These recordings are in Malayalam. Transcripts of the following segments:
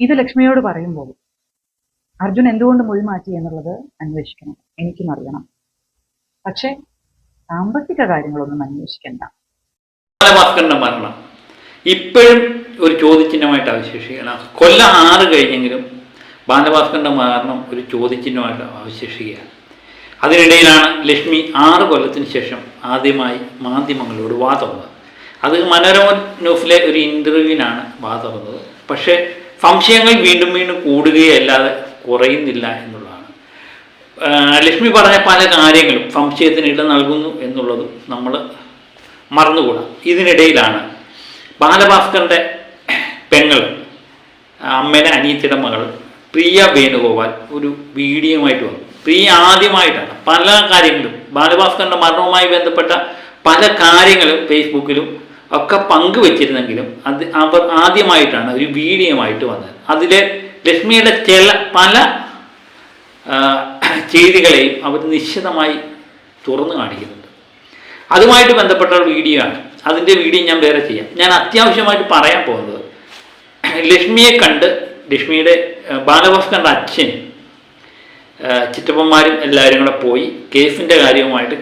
ഇത് ലക്ഷ്മിയോട് പറയുമ്പോൾ അർജുൻ എന്തുകൊണ്ട് മൊഴി മാറ്റി എന്നുള്ളത് അന്വേഷിക്കണം, എനിക്കും അറിയണം. പക്ഷെ സാമ്പത്തിക കാര്യങ്ങളൊന്നും അന്വേഷിക്കണ്ട. മരണം ഇപ്പോഴും ഒരു ചോദ്യചിഹ്നമായിട്ട് അവശേഷിക്കുകയാണ്. കൊല്ലം 6 കഴിഞ്ഞെങ്കിലും ബാലഭാസ്കറിൻ്റെ മരണം ഒരു ചോദ്യചിഹ്നമായിട്ട് അവശേഷിക്കുകയാണ്. അതിനിടയിലാണ് ലക്ഷ്മി 6 കൊല്ലത്തിന് ശേഷം ആദ്യമായി മാധ്യമങ്ങളോട് വാതുറന്നത്. അത് മനോരമ ന്യൂസിലെ ഒരു ഇൻ്റർവ്യൂവിനാണ് വാതുറന്നത്. പക്ഷേ സംശയങ്ങൾ വീണ്ടും വീണ്ടും കൂടുകയല്ലാതെ കുറയുന്നില്ല എന്നുള്ളതാണ്. ലക്ഷ്മി പറഞ്ഞ പല കാര്യങ്ങളും സംശയത്തിന് ഇട നൽകുന്നു എന്നുള്ളതും നമ്മൾ മറന്നുകൂടാ. ഇതിനിടയിലാണ് ബാലഭാസ്കറിൻ്റെ പെങ്ങൾ, അമ്മയുടെ അനിയത്തിയുടെ മകൾ പ്രിയ വേണുഗോപാൽ ഒരു വീഡിയോയുമായിട്ട് വന്നു. പ്രിയ ആദ്യമായിട്ടാണ് പല കാര്യങ്ങളും ബാലഭാസ്കറിൻ്റെ മരണവുമായി ബന്ധപ്പെട്ട പല കാര്യങ്ങളും ഫേസ്ബുക്കിലും ഒക്കെ പങ്കുവെച്ചിരുന്നെങ്കിലും അവർ ആദ്യമായിട്ടാണ് ഒരു വീഡിയോയുമായിട്ട് വന്നത്. അതിൽ ലക്ഷ്മിയുടെ പല ചെയ്തികളെയും അവർ നിശ്ചിതമായി തുറന്നു കാണിക്കുന്നുണ്ട്. അതുമായിട്ട് ബന്ധപ്പെട്ട വീഡിയോ ആണ്. അതിൻ്റെ വീഡിയോ ഞാൻ വേറെ ചെയ്യാം. ഞാൻ അത്യാവശ്യമായിട്ട് പറയാൻ പോകുന്നത്, ലക്ഷ്മിയെ കണ്ട് ലക്ഷ്മിയുടെ ബാലഭാസ്കറിൻ്റെ അച്ഛൻ, ചിറ്റപ്പന്മാരും എല്ലാവരും കൂടെ പോയി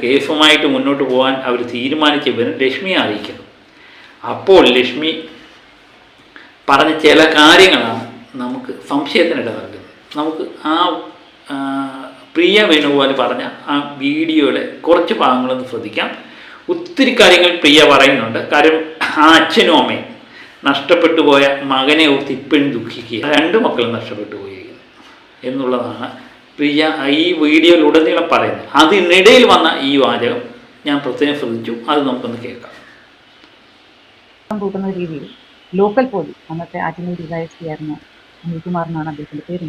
കേസുമായിട്ട് മുന്നോട്ട് പോകാൻ അവർ തീരുമാനിച്ചവരും ലക്ഷ്മിയെ അറിയിക്കുന്നു. അപ്പോൾ ലക്ഷ്മി പറഞ്ഞ ചില കാര്യങ്ങളാണ് നമുക്ക് സംശയത്തിനിട നൽകുന്നത്. നമുക്ക് ആ പ്രിയ വേണുഗോപാൽ പറഞ്ഞ ആ വീഡിയോയുടെ കുറച്ച് ഭാഗങ്ങളൊന്ന് ശ്രദ്ധിക്കാം. ഒത്തിരി കാര്യങ്ങൾ പ്രിയ പറയുന്നുണ്ട്. കാര്യം ആ അച്ഛനും അമ്മയും നഷ്ടപ്പെട്ടു പോയ മകനെ ഓർത്ത് ഇപ്പോഴും ദുഃഖിക്കുക, 2 മക്കളും നഷ്ടപ്പെട്ടു പോയി എന്നുള്ളതാണ് പ്രിയ ഈ വീഡിയോയിലുടനീളം പറയുന്നത്. അതിനിടയിൽ വന്ന ഈ വാചകം ഞാൻ പ്രത്യേകം ശ്രദ്ധിച്ചു. അത് നമുക്കൊന്ന് കേൾക്കാം. കൂട്ടുന്ന രീതിയിൽ ലോക്കൽ പോലീസ്, അന്നത്തെ ആറ്റിങ്ങൽ ഡിവൈഎസ്പി ആയിരുന്ന അനിൽകുമാർ എന്നാണ് അദ്ദേഹത്തിൻ്റെ പേര്.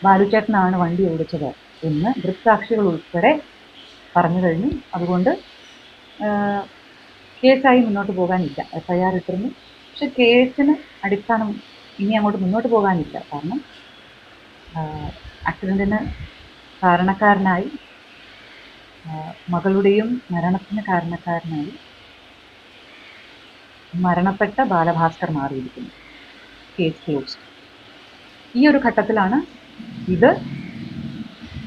ബാലുചേട്ടനാണ് വണ്ടി ഓടിച്ചത് എന്ന് ദൃക്സാക്ഷികൾ ഉൾപ്പെടെ പറഞ്ഞു കഴിഞ്ഞു. അതുകൊണ്ട് കേസായി മുന്നോട്ട് പോകാനില്ല. FIR ഇട്ടിരുന്നു. പക്ഷെ കേസിന് അടിസ്ഥാനം ഇനി അങ്ങോട്ട് മുന്നോട്ട് പോകാനില്ല. കാരണം ആക്സിഡൻറ്റിന് കാരണക്കാരനായി, മകളുടെയും മരണത്തിന് കാരണക്കാരനായി മരണപ്പെട്ട ബാലഭാസ്കർ മാറിയിരിക്കുന്നു. Case closed. ഈ ഒരു ഘട്ടത്തിലാണ്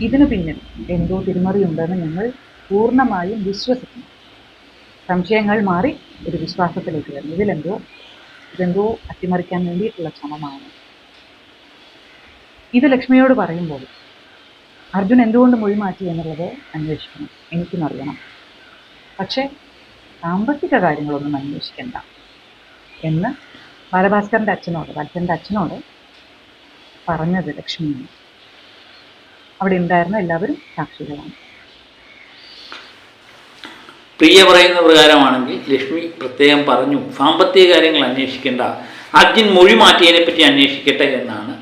ഇതിനു പിന്നിൽ എന്തോ തിരിമറിയുണ്ടെന്ന് ഞങ്ങൾ പൂർണ്ണമായും വിശ്വസിക്കുന്നു. സംശയങ്ങൾ മാറി ഒരു വിശ്വാസത്തിലേക്ക് വരുന്നു. ഇതെന്തോ അട്ടിമറിക്കാൻ വേണ്ടിയിട്ടുള്ള ശ്രമമാണ്. ഇത് ലക്ഷ്മിയോട് പറയുമ്പോൾ അർജുൻ എന്തുകൊണ്ട് മൊഴി മാറ്റി എന്നുള്ളത് അന്വേഷിക്കണം, എനിക്കും അറിയണം. പക്ഷേ സാമ്പത്തിക കാര്യങ്ങളൊന്നും അന്വേഷിക്കണ്ട എന്ന് ബാലഭാസ്കറിൻ്റെ അച്ഛനോട് പറഞ്ഞത് ലക്ഷ്മിയാണ്. അവിടെ ഉണ്ടായിരുന്ന എല്ലാവരും സാക്ഷികളാണ്. പ്രിയ പറയുന്ന പ്രകാരമാണെങ്കിൽ ലക്ഷ്മി പ്രത്യേകം പറഞ്ഞു, സാമ്പത്തിക കാര്യങ്ങൾ അന്വേഷിക്കേണ്ട, അർജുൻ മൊഴി മാറ്റിയതിനെ പറ്റി അന്വേഷിക്കട്ടെ എന്നാണ്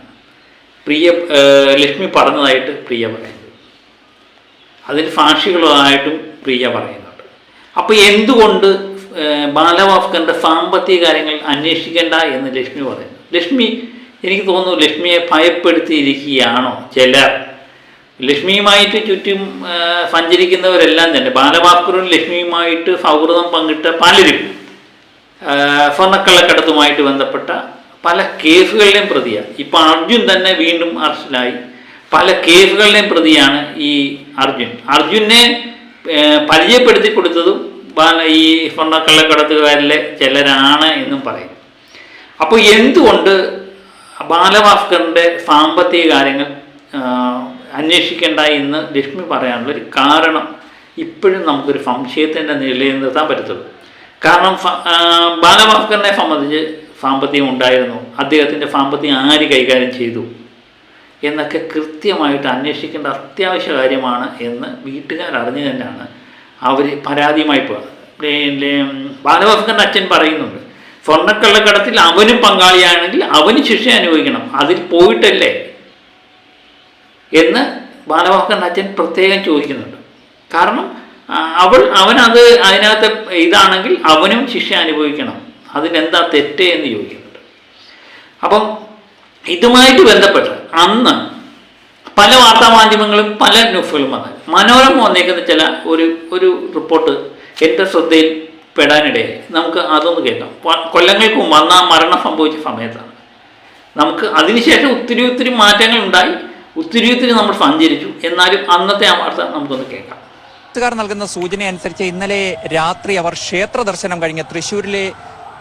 ലക്ഷ്മി പറഞ്ഞതായിട്ട് പ്രിയ പറയുന്നത്. അതിന് സാക്ഷികളായിട്ടും പ്രിയ പറയുന്നുണ്ട്. അപ്പോൾ എന്തുകൊണ്ട് ബാലഭാസ്കറിൻ്റെ സാമ്പത്തിക കാര്യങ്ങൾ അന്വേഷിക്കേണ്ട എന്ന് ലക്ഷ്മി പറയുന്നു? എനിക്ക് തോന്നുന്നു ലക്ഷ്മിയെ ഭയപ്പെടുത്തിയിരിക്കുകയാണോ ചിലർ? ലക്ഷ്മിയുമായിട്ട് ചുറ്റും സഞ്ചരിക്കുന്നവരെല്ലാം തന്നെ, ബാലഭാസ്കറും ലക്ഷ്മിയുമായിട്ട് സൗഹൃദം പങ്കിട്ട പലരും സ്വർണ്ണക്കള്ളക്കടത്തുമായിട്ട് ബന്ധപ്പെട്ട പല കേസുകളിലെയും പ്രതിയാണ്. ഇപ്പം അർജുൻ തന്നെ വീണ്ടും അറസ്റ്റിലായി. പല കേസുകളിലെയും പ്രതിയാണ് ഈ അർജുനെ പരിചയപ്പെടുത്തി കൊടുത്തതും ഈ സ്വർണ്ണക്കള്ളക്കടത്തുകാരിലെ ചിലരാണ് എന്നും പറയും. അപ്പോൾ എന്തുകൊണ്ട് ബാലഭാസ്കറിൻ്റെ സാമ്പത്തിക കാര്യങ്ങൾ അന്വേഷിക്കേണ്ട എന്ന് ലക്ഷ്മി പറയാനുള്ളൊരു കാരണം ഇപ്പോഴും നമുക്കൊരു സംശയത്തിൻ്റെ നിലയിൽ നിർത്താൻ പറ്റത്തുള്ളൂ. കാരണം ബാലഭാസ്കറിനെ സംബന്ധിച്ച് സാമ്പത്തികം ഉണ്ടായിരുന്നു, അദ്ദേഹത്തിൻ്റെ സാമ്പത്തികം ആര് കൈകാര്യം ചെയ്തു എന്നൊക്കെ കൃത്യമായിട്ട് അന്വേഷിക്കേണ്ട അത്യാവശ്യ കാര്യമാണ് എന്ന് വീട്ടുകാരറിഞ്ഞു തന്നെയാണ് അവർ പരാതിയുമായി പോയത്. ബാലഭാസ്കറിൻ്റെ അച്ഛൻ പറയുന്നുണ്ട്, സ്വർണ്ണക്കള്ളക്കടത്തിൽ അവനും പങ്കാളിയാണെങ്കിൽ അവന് ശിക്ഷ അനുഭവിക്കണം, അതിൽ പോയിട്ടല്ലേ എന്ന് ബാലഭാസ്കറിൻ്റെ അച്ഛൻ പ്രത്യേകം ചോദിക്കുന്നുണ്ട്. കാരണം അവനത് അതിനകത്ത് ഇതാണെങ്കിൽ അവനും ശിക്ഷ അനുഭവിക്കണം, അതിനെന്താ തെറ്റ് എന്ന് ചോദിക്കുന്നുണ്ട്. അപ്പം ഇതുമായിട്ട് ബന്ധപ്പെട്ട് അന്ന് പല വാർത്താമാധ്യമങ്ങളും പല ന്യൂസുകളും വന്നാൽ മനോരമ വന്നേക്കുന്ന ചില ഒരു റിപ്പോർട്ട് എൻ്റെ ശ്രദ്ധയിൽ പെടാനിടയായി. നമുക്ക് അതൊന്ന് കേൾക്കാം. കൊല്ലങ്ങൾക്ക് മുമ്പ് അന്ന് ആ മരണം സംഭവിച്ച സമയത്താണ്. നമുക്ക് അതിനുശേഷം ഒത്തിരി മാറ്റങ്ങൾ ഉണ്ടായി, ഒത്തിരി നമ്മൾ സഞ്ചരിച്ചു. എന്നാലും അന്നത്തെ ആ വാർത്ത നമുക്കൊന്ന് കേൾക്കാം. ക്കാർ നൽകുന്ന സൂചന അനുസരിച്ച് ഇന്നലെ രാത്രി അവർ ക്ഷേത്ര ദർശനം കഴിഞ്ഞ് തൃശ്ശൂരിലെ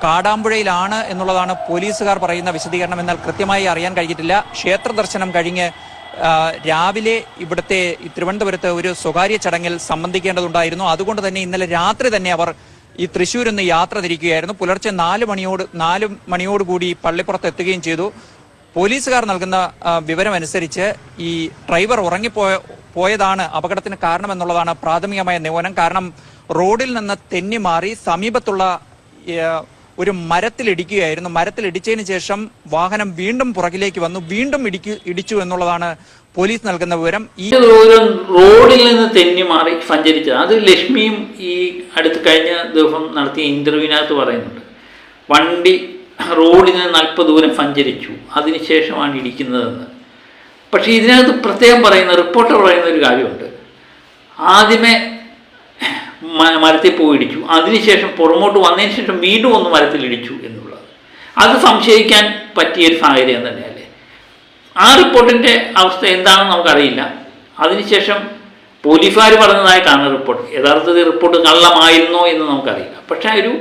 കാടാമ്പുഴയിലാണ് എന്നുള്ളതാണ് പോലീസുകാർ പറയുന്ന വിശദീകരണം. എന്നാൽ കൃത്യമായി അറിയാൻ കഴിഞ്ഞിട്ടില്ല. ക്ഷേത്ര ദർശനം കഴിഞ്ഞ് രാവിലെ ഇവിടുത്തെ തിരുവനന്തപുരത്ത് ഒരു സ്വകാര്യ ചടങ്ങിൽ സംബന്ധിക്കേണ്ടതുണ്ടായിരുന്നു. അതുകൊണ്ട് തന്നെ ഇന്നലെ രാത്രി തന്നെ അവർ ഈ തൃശ്ശൂരിൽ നിന്ന് യാത്ര തിരിക്കുകയായിരുന്നു. പുലർച്ചെ 4 മണിയോടുകൂടി പള്ളിപ്പുറത്ത് എത്തുകയും ചെയ്തു. പോലീസുകാർ നൽകുന്ന വിവരമനുസരിച്ച് ഈ ഡ്രൈവർ പോയതാണ് അപകടത്തിന് കാരണമെന്നുള്ളതാണ് പ്രാഥമികമായ നിഗമനം. കാരണം റോഡിൽ നിന്ന് തെന്നി മാറി സമീപത്തുള്ള ഒരു മരത്തിലിടിക്കുകയായിരുന്നു. മരത്തിലിടിച്ചതിന് ശേഷം വാഹനം വീണ്ടും പുറകിലേക്ക് വന്നു, വീണ്ടും ഇടിച്ചു എന്നുള്ളതാണ് പോലീസ് നൽകുന്ന വിവരം. ഈ റോഡിൽ നിന്ന് തെന്നി മാറി സഞ്ചരിച്ചത് അത് ലക്ഷ്മിയും ഈ അടുത്ത് കഴിഞ്ഞ ദിവസം നടത്തിയ ഇന്റർവ്യൂവിനകത്ത് പറയുന്നുണ്ട്. വണ്ടി റോഡിൽ നിന്ന് അല്പ ദൂരം സഞ്ചരിച്ചു, അതിനുശേഷമാണ് ഇടിക്കുന്നതെന്ന്. പക്ഷേ ഇതിനകത്ത് പ്രത്യേകം റിപ്പോർട്ടർ പറയുന്ന ഒരു കാര്യമുണ്ട്. ആദ്യമേ മരത്തിൽ പോയി ഇടിച്ചു, അതിനുശേഷം പുറമോട്ട് വന്നതിന് ശേഷം വീണ്ടും ഒന്ന് മരത്തിൽ ഇടിച്ചു എന്നുള്ളത് അത് സംശയിക്കാൻ പറ്റിയൊരു സാഹചര്യം തന്നെയല്ലേ. ആ റിപ്പോർട്ടിൻ്റെ അവസ്ഥ എന്താണെന്ന് നമുക്കറിയില്ല. അതിനുശേഷം പോലീസുകാർ പറഞ്ഞതായിട്ടാണ് റിപ്പോർട്ട്. യഥാർത്ഥത്തിൽ റിപ്പോർട്ട് കള്ളമായിരുന്നോ എന്ന് നമുക്കറിയില്ല. പക്ഷേ ഒരു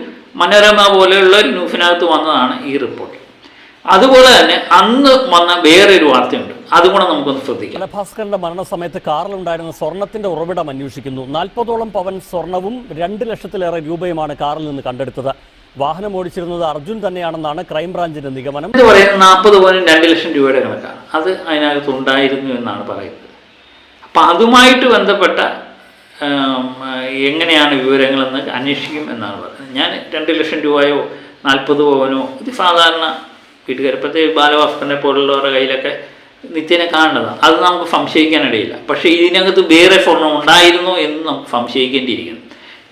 മനോരമ പോലെയുള്ള ഒരു ന്യൂസിനകത്ത് വന്നതാണ് ഈ റിപ്പോർട്ട്. അതുപോലെ തന്നെ അന്ന് വന്ന വേറൊരു വാർത്തയുണ്ട്, അതുകൂടെ നമുക്കൊന്ന് ശ്രദ്ധിക്കാം. ബാലഭാസ്കറിന്റെ മരണസമയത്ത് കാറിലുണ്ടായിരുന്ന സ്വർണത്തിന്റെ ഉറവിടം അന്വേഷിക്കുന്നു. 40ഓളം പവൻ സ്വർണവും 2 ലക്ഷത്തിലേറെ രൂപയുമാണ് കാറിൽ നിന്ന് കണ്ടെടുത്തത്. വാഹനം ഓടിച്ചിരുന്നത് അർജുൻ തന്നെയാണെന്നാണ് ക്രൈംബ്രാഞ്ചിന്റെ നിഗമനം. ഇത് പറയുന്നത് 40 പവനും 2 ലക്ഷം രൂപയുടെ കണക്കാണ്. അത് അതിനകത്ത് ഉണ്ടായിരുന്നു എന്നാണ് പറയുന്നത്. അപ്പം അതുമായിട്ട് ബന്ധപ്പെട്ട എങ്ങനെയാണ് വിവരങ്ങളെന്ന് അന്വേഷിക്കും എന്നാണ് പറയുന്നത്. ഞാൻ 2 ലക്ഷം രൂപയോ 40 പവനോ ഇത് സാധാരണ വീട്ടുകാർ, പ്രത്യേകിച്ച് ബാലഭാസ്കറിനെ പോലുള്ളവരുടെ കയ്യിലൊക്കെ നിത്യേന കാണുന്നതാണ്. അത് നമുക്ക് സംശയിക്കാനിടയില്ല. പക്ഷേ ഇതിനകത്ത് വേറെ സ്വർണം ഉണ്ടായിരുന്നോ എന്ന് നമുക്ക് സംശയിക്കേണ്ടിയിരിക്കുന്നു.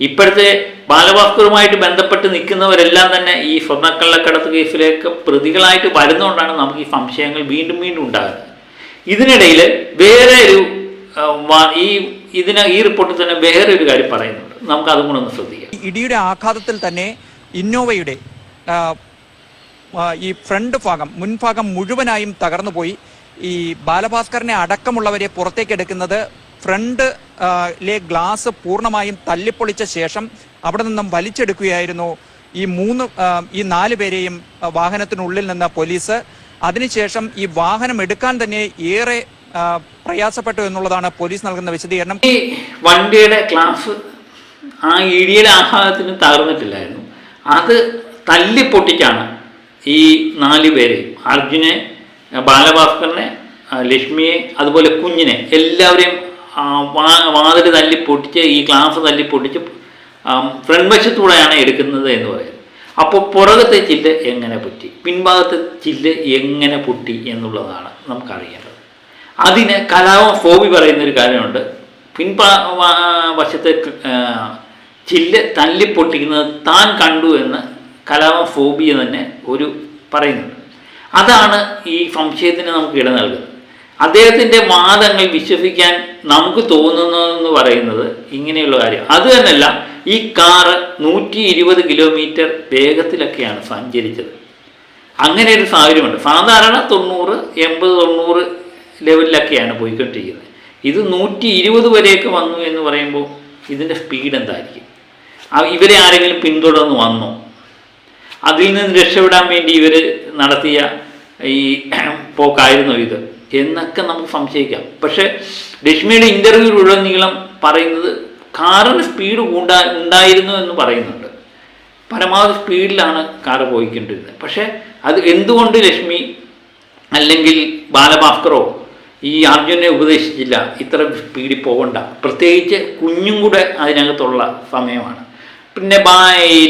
ഇപ്പോഴത്തെ ബാലഭാസ്കറുമായിട്ട് ബന്ധപ്പെട്ട് നിൽക്കുന്നവരെല്ലാം തന്നെ ഈ സ്വർണ്ണക്കള്ളക്കടത്ത് കേസിലേക്ക് പ്രതികളായിട്ട് വരുന്നതുകൊണ്ടാണ് നമുക്ക് ഈ സംശയങ്ങൾ വീണ്ടും ഉണ്ടാകുന്നത്. ഇതിനിടയിൽ വേറെ ഒരു ഈ റിപ്പോർട്ടിൽ തന്നെ വേറെ ഒരു കാര്യം പറയുന്നുണ്ട്. നമുക്ക് അതും കൂടെ ഒന്ന് ശ്രദ്ധിക്കാം. ഇടിയുടെ ആഘാതത്തിൽ തന്നെ ഇന്നോവയുടെ ഈ ഫ്രണ്ട് ഭാഗം, മുൻഭാഗം മുഴുവനായും തകർന്നുപോയി. ഈ ബാലഭാസ്കറിനെ അടക്കമുള്ളവരെ പുറത്തേക്ക് എടുക്കുന്നത് ഫ്രണ്ടിലെ ഗ്ലാസ് പൂർണ്ണമായും തല്ലിപ്പൊളിച്ച ശേഷം അവിടെ നിന്നും വലിച്ചെടുക്കുകയായിരുന്നു ഈ 4 പേരെയും വാഹനത്തിനുള്ളിൽ നിന്ന് പോലീസ്. അതിനുശേഷം ഈ വാഹനം എടുക്കാൻ തന്നെ ഏറെ പ്രയാസപ്പെട്ടു എന്നുള്ളതാണ് പോലീസ് നൽകുന്ന വിശദീകരണം. ഈ വണ്ടിയുടെ ഗ്ലാസ് ആ ഇടിയുടെ ആഘാതത്തിന് തകർന്നിട്ടില്ലായിരുന്നു. അത് തല്ലിപ്പൊട്ടിച്ചാണ് ഈ 4 പേരെയും, അർജുനെ, ബാലഭാസ്കറിനെ, ലക്ഷ്മിയെ, അതുപോലെ കുഞ്ഞിനെ എല്ലാവരെയും വാതിൽ തല്ലിപ്പൊട്ടിച്ച് ഈ ഗ്ലാസ് തല്ലിപ്പൊട്ടിച്ച് ഫ്രണ്ട് വശത്തൂടെയാണ് എടുക്കുന്നത് എന്ന് പറയുന്നത്. അപ്പോൾ പുറകത്തെ ചില്ല് എങ്ങനെ പൊട്ടി, പിൻഭാഗത്തെ ചില്ല് എങ്ങനെ പൊട്ടി എന്നുള്ളതാണ് നമുക്കറിയേണ്ടത്. അതിന് കലാപം ഫോബി പറയുന്നൊരു കാര്യമുണ്ട്. വശത്തെ ചില്ല് തല്ലിപ്പൊട്ടിക്കുന്നത് താൻ കണ്ടു എന്ന് കലാപം ഫോബിയ തന്നെ പറയുന്നുണ്ട്. അതാണ് ഈ സംശയത്തിന് നമുക്ക് ഇട നൽകുന്നത്. അദ്ദേഹത്തിൻ്റെ വാദങ്ങൾ വിശ്വസിക്കാൻ നമുക്ക് തോന്നുന്നതെന്ന് പറയുന്നത് ഇങ്ങനെയുള്ള കാര്യം. അത് തന്നെയല്ല, ഈ കാറ് 120 കിലോമീറ്റർ വേഗത്തിലൊക്കെയാണ് സഞ്ചരിച്ചത്. അങ്ങനെ ഒരു സാഹചര്യമുണ്ട്. സാധാരണ 90, 80, 90 ലെവലിലൊക്കെയാണ് പോയിക്കൊണ്ടിരിക്കുന്നത്. ഇത് 120 വരെയൊക്കെ വന്നു എന്ന് പറയുമ്പോൾ ഇതിൻ്റെ സ്പീഡ് എന്തായിരിക്കും? ഇവരെ ആരെങ്കിലും പിന്തുടർന്ന് വന്നോ? അതിൽ നിന്ന് രക്ഷപ്പെടാൻ വേണ്ടി ഇവർ നടത്തിയ ഈ പോക്കായിരുന്നു ഇത് എന്നൊക്കെ നമുക്ക് സംശയിക്കാം. പക്ഷേ ലക്ഷ്മിയുടെ ഇൻ്റർവ്യൂവിലുടനീളം പറയുന്നത് കാറിന് സ്പീഡ് ഉണ്ടായിരുന്നു എന്ന് പറയുന്നുണ്ട്. പരമാവധി സ്പീഡിലാണ് കാറ് പോയിക്കൊണ്ടിരുന്നത്. പക്ഷേ അത് എന്തുകൊണ്ട് ലക്ഷ്മി അല്ലെങ്കിൽ ബാലഭാസ്കറോ ഈ അർജുനെ ഉപദേശിച്ചില്ല ഇത്ര സ്പീഡിൽ പോകണ്ട? പ്രത്യേകിച്ച് കുഞ്ഞും കൂടെ അതിനകത്തുള്ള സമയമാണ്. പിന്നെ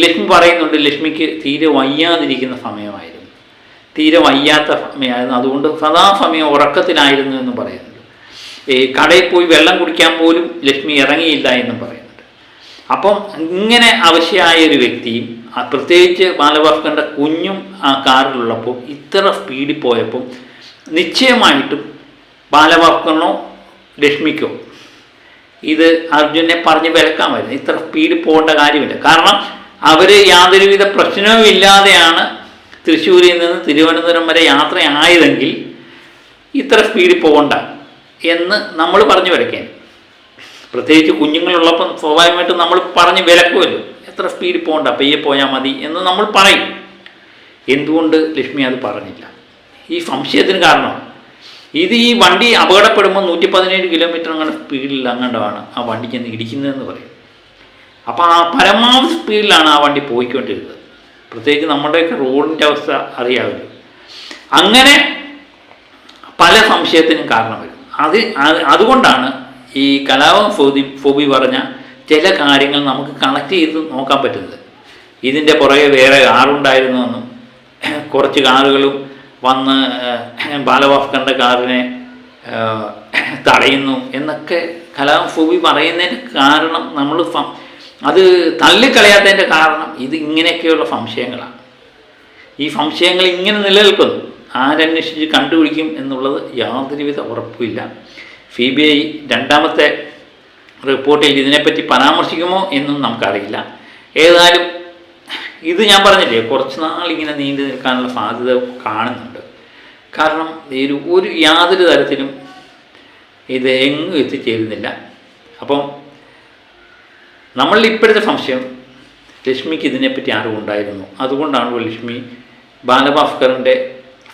ലക്ഷ്മി പറയുന്നുണ്ട് ലക്ഷ്മിക്ക് തീരെ വയ്യാതിരിക്കുന്ന സമയമായിരുന്നു, തീരെ വയ്യാത്ത സമയമായിരുന്നു, അതുകൊണ്ട് സദാസമയം ഉറക്കത്തിലായിരുന്നു എന്ന് പറയുന്നുണ്ട്. കടയിൽ പോയി വെള്ളം കുടിക്കാൻ പോലും ലക്ഷ്മി ഇറങ്ങിയില്ല എന്നും പറയുന്നുണ്ട്. അപ്പം ഇങ്ങനെ അവശയായ ഒരു വ്യക്തിയും പ്രത്യേകിച്ച് ബാലഭാസ്കറിൻ്റെ കുഞ്ഞും ആ കാറിലുള്ളപ്പോൾ ഇത്ര സ്പീഡിൽ പോയപ്പോൾ നിശ്ചയമായിട്ടും ബാലഭാസ്കറിനോ ലക്ഷ്മിക്കോ ഇത് അർജുനെ പറഞ്ഞ് വിലക്കാമായിരുന്നു. ഇത്ര സ്പീഡിൽ പോകേണ്ട കാര്യമില്ല. കാരണം അവർ യാതൊരുവിധ പ്രശ്നവും ഇല്ലാതെയാണ് തൃശ്ശൂരിൽ നിന്ന് തിരുവനന്തപുരം വരെ യാത്രയായതെങ്കിൽ ഇത്ര സ്പീഡിൽ പോകണ്ട എന്ന് നമ്മൾ പറഞ്ഞു വരയ്ക്കാൻ. പ്രത്യേകിച്ച് കുഞ്ഞുങ്ങളുള്ളപ്പം സ്വാഭാവികമായിട്ടും നമ്മൾ പറഞ്ഞ് വിലക്കുമല്ലോ, എത്ര സ്പീഡിൽ പോകണ്ട, പയ്യെ പോയാൽ മതി എന്ന് നമ്മൾ പറയും. എന്തുകൊണ്ട് ലക്ഷ്മി അത് പറഞ്ഞില്ല? ഈ സംശയത്തിന് കാരണം ഇത് ഈ വണ്ടി അപകടപ്പെടുമ്പോൾ 117 കിലോമീറ്റർ അങ്ങനെ സ്പീഡിൽ അങ്ങോട്ടാണ് ആ വണ്ടി ചെന്ന് ഇടിക്കുന്നതെന്ന് പറയും. അപ്പോൾ ആ പരമാവധി സ്പീഡിലാണ് ആ വണ്ടി പോയിക്കൊണ്ടിരുന്നത്. പ്രത്യേകിച്ച് നമ്മുടെയൊക്കെ റോഡിൻ്റെ അവസ്ഥ അറിയാമല്ലോ. അങ്ങനെ പല സംശയത്തിനും കാരണം വരും. അതുകൊണ്ടാണ് ഈ കലാപം ഫോബി പറഞ്ഞ ചില കാര്യങ്ങൾ നമുക്ക് കണക്ട് ചെയ്ത് നോക്കാൻ പറ്റുന്നത്. ഇതിൻ്റെ പുറകെ വേറെ കാറുണ്ടായിരുന്നുവെന്നും കുറച്ച് കാറുകളും വന്ന് ബാലഭാസ്കറിൻ്റെ കാറിനെ തടയുന്നു എന്നൊക്കെ കലാപം ഫോബി പറയുന്നതിന് കാരണം നമ്മൾ അത് തള്ളിക്കളയാത്തതിൻ്റെ കാരണം ഇത് ഇങ്ങനെയൊക്കെയുള്ള സംശയങ്ങളാണ്. ഈ സംശയങ്ങൾ ഇങ്ങനെ നിലനിൽക്കുന്നു. ആരന്വേഷിച്ച് കണ്ടുപിടിക്കും എന്നുള്ളത് യാതൊരുവിധ ഉറപ്പുമില്ല. CBI രണ്ടാമത്തെ റിപ്പോർട്ടിൽ ഇതിനെപ്പറ്റി പരാമർശിക്കുമോ എന്നും നമുക്കറിയില്ല. ഏതായാലും ഇത് ഞാൻ പറഞ്ഞില്ലേ, കുറച്ച് നാളിങ്ങനെ നീണ്ടു നിൽക്കാനുള്ള സാധ്യത കാണുന്നുണ്ട്. കാരണം ഒരു യാതൊരു തരത്തിലും ഇത് എങ്ങും എത്തിച്ചേരുന്നില്ല. അപ്പം നമ്മളുടെ ഇപ്പോഴത്തെ സംശയം ലക്ഷ്മിക്ക് ഇതിനെപ്പറ്റി അറിവുണ്ടായിരുന്നു. അതുകൊണ്ടാണല്ലോ ലക്ഷ്മി ബാലഭാസ്കറിൻ്റെ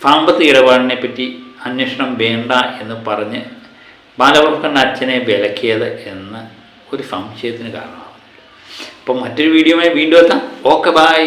സാമ്പത്തിക ഇടപാടിനെ പറ്റി അന്വേഷണം വേണ്ട എന്ന് പറഞ്ഞ് ബാലഭാസ്കറിൻ്റെ അച്ഛനെ വിലക്കിയത് എന്ന ഒരു സംശയത്തിന് കാരണമാകുന്നു. അപ്പം മറ്റൊരു വീഡിയോയുമായി വീണ്ടും എത്താം. Okay, by.